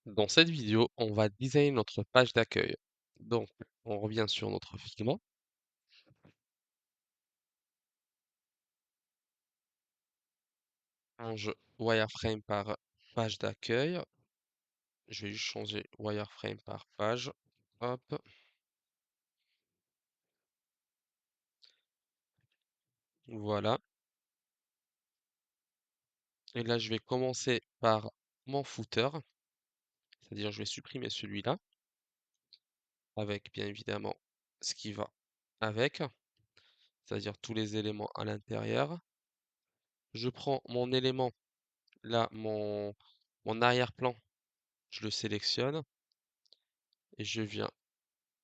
Dans cette vidéo, on va designer notre page d'accueil. Donc, on revient sur notre Figma, change wireframe par page d'accueil. Je vais juste changer wireframe par page. Hop, voilà. Et là, je vais commencer par mon footer, c'est-à-dire je vais supprimer celui-là, avec bien évidemment ce qui va avec, c'est-à-dire tous les éléments à l'intérieur. Je prends mon élément, là, mon arrière-plan, je le sélectionne et je viens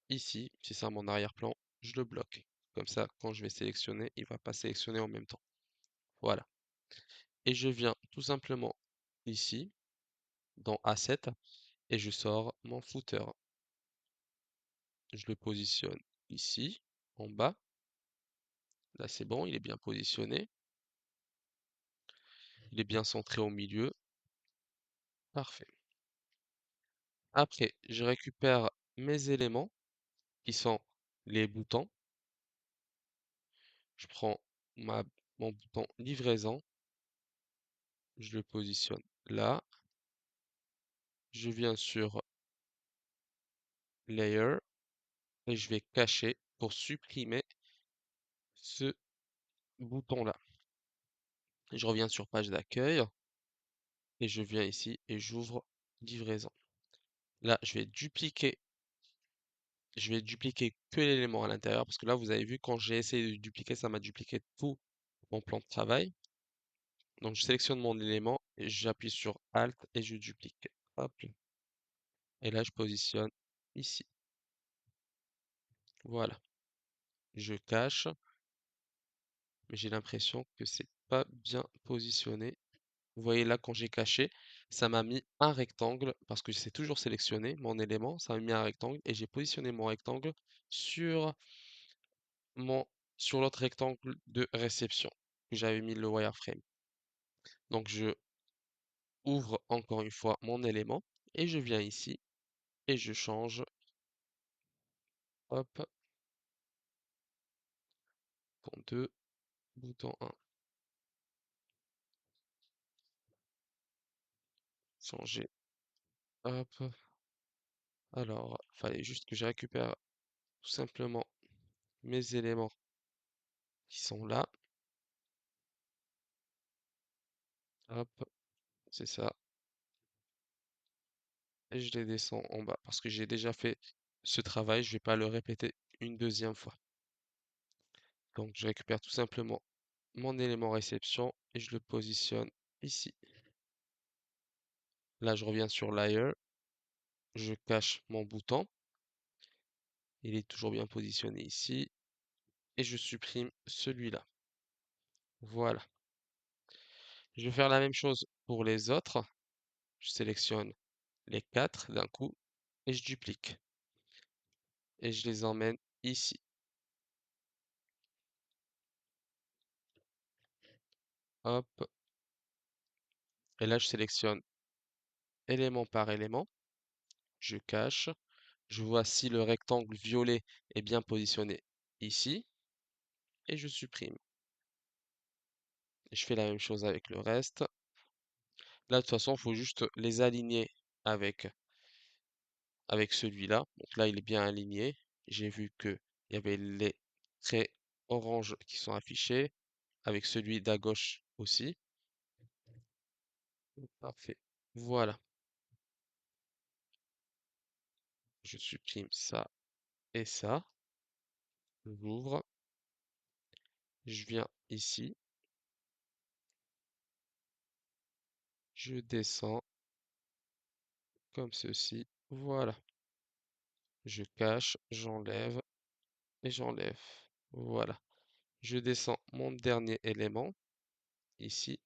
ici, c'est ça mon arrière-plan, je le bloque. Comme ça, quand je vais sélectionner, il va pas sélectionner en même temps. Voilà. Et je viens tout simplement ici, dans Asset, et je sors mon footer. Je le positionne ici, en bas. Là, c'est bon, il est bien positionné. Il est bien centré au milieu. Parfait. Après, je récupère mes éléments, qui sont les boutons. Je prends mon bouton livraison, je le positionne là. Je viens sur Layer, et je vais cacher pour supprimer ce bouton-là. Je reviens sur page d'accueil et je viens ici et j'ouvre livraison. Là, je vais dupliquer que l'élément à l'intérieur parce que là, vous avez vu, quand j'ai essayé de dupliquer, ça m'a dupliqué tout mon plan de travail. Donc, je sélectionne mon élément et j'appuie sur Alt et je duplique. Hop. Et là, je positionne ici. Voilà. Je cache, mais j'ai l'impression que c'est pas bien positionné. Vous voyez là, quand j'ai caché, ça m'a mis un rectangle parce que c'est toujours sélectionné mon élément, ça m'a mis un rectangle et j'ai positionné mon rectangle sur mon sur l'autre rectangle de réception que j'avais mis le wireframe. Donc je ouvre encore une fois mon élément et je viens ici et je change, hop, bouton 2, bouton 1, changer, hop. Alors, fallait juste que je récupère tout simplement mes éléments qui sont là, hop, c'est ça. Et je les descends en bas parce que j'ai déjà fait ce travail, je vais pas le répéter une deuxième fois. Donc je récupère tout simplement mon élément réception et je le positionne ici. Là, je reviens sur Layer, je cache mon bouton, il est toujours bien positionné ici et je supprime celui-là. Voilà. Je vais faire la même chose pour les autres. Je sélectionne les quatre d'un coup et je duplique et je les emmène ici. Hop. Et là, je sélectionne élément par élément, je cache. Je vois si le rectangle violet est bien positionné ici et je supprime. Et je fais la même chose avec le reste. Là, de toute façon, il faut juste les aligner avec, avec celui-là. Donc là, il est bien aligné. J'ai vu que il y avait les traits orange qui sont affichés, avec celui d'à gauche aussi. Parfait. Voilà. Je supprime ça et ça. J'ouvre. Je viens ici. Je descends comme ceci. Voilà. Je cache, j'enlève et j'enlève. Voilà. Je descends mon dernier élément ici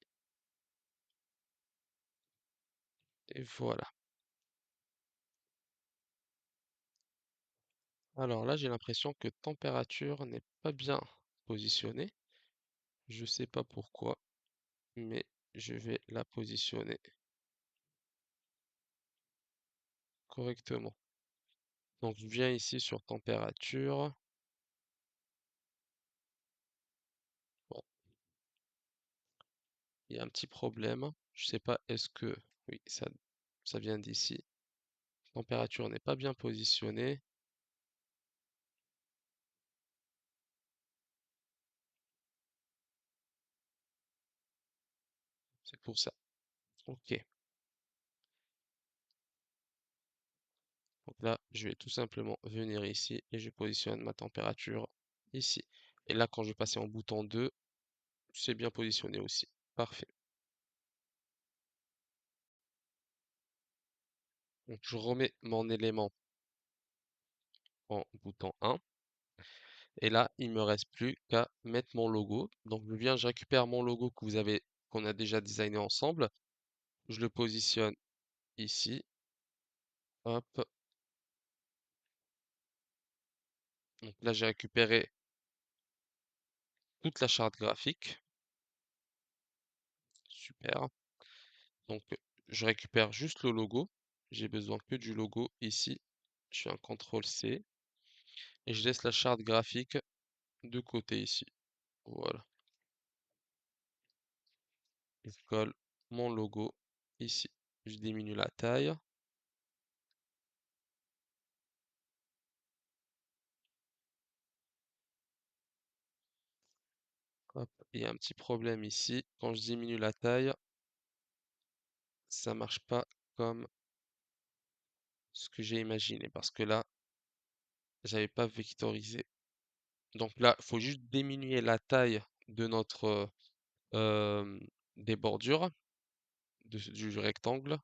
et voilà. Alors là, j'ai l'impression que température n'est pas bien positionnée. Je sais pas pourquoi, mais je vais la positionner. correctement. Donc je viens ici sur température. Bon, il y a un petit problème. Je sais pas, est-ce que... Oui, ça vient d'ici. Température n'est pas bien positionnée. C'est pour ça. Ok. Donc là, je vais tout simplement venir ici et je positionne ma température ici. Et là, quand je vais passer en bouton 2, c'est bien positionné aussi. Parfait. Donc je remets mon élément en bouton 1. Et là, il me reste plus qu'à mettre mon logo. Donc je récupère mon logo qu'on a déjà designé ensemble. Je le positionne ici. Hop. Donc là, j'ai récupéré toute la charte graphique. Super. Donc je récupère juste le logo. J'ai besoin que du logo ici. Je fais un CTRL C et je laisse la charte graphique de côté ici. Voilà. Je colle mon logo ici. Je diminue la taille. Hop. Il y a un petit problème ici. Quand je diminue la taille, ça marche pas comme ce que j'ai imaginé parce que là, j'avais pas vectorisé. Donc là, il faut juste diminuer la taille de notre euh, des bordures du rectangle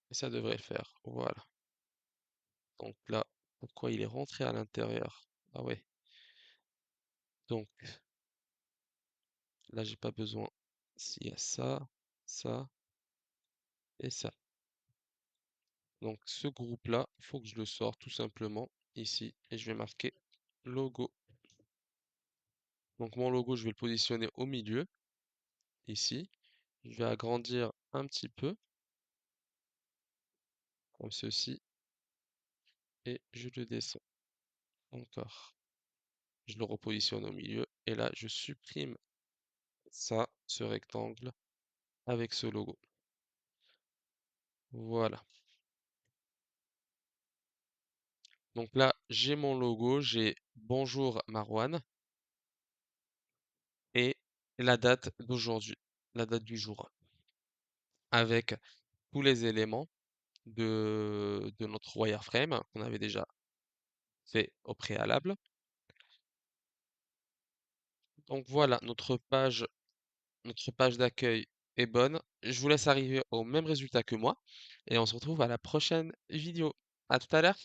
et ça devrait le faire. Voilà. Donc là, pourquoi il est rentré à l'intérieur? Ah ouais. Donc là, j'ai pas besoin. S'il y a ça, ça et ça. Donc ce groupe-là, il faut que je le sorte tout simplement ici et je vais marquer logo. Donc mon logo, je vais le positionner au milieu ici. Je vais agrandir un petit peu comme ceci et je le descends encore. Je le repositionne au milieu et là, je supprime ça, ce rectangle avec ce logo. Voilà. Donc là, j'ai mon logo, j'ai Bonjour Marwan et la date d'aujourd'hui, la date du jour, avec tous les éléments de notre wireframe qu'on avait déjà fait au préalable. Donc voilà, notre page d'accueil est bonne. Je vous laisse arriver au même résultat que moi et on se retrouve à la prochaine vidéo. À tout à l'heure.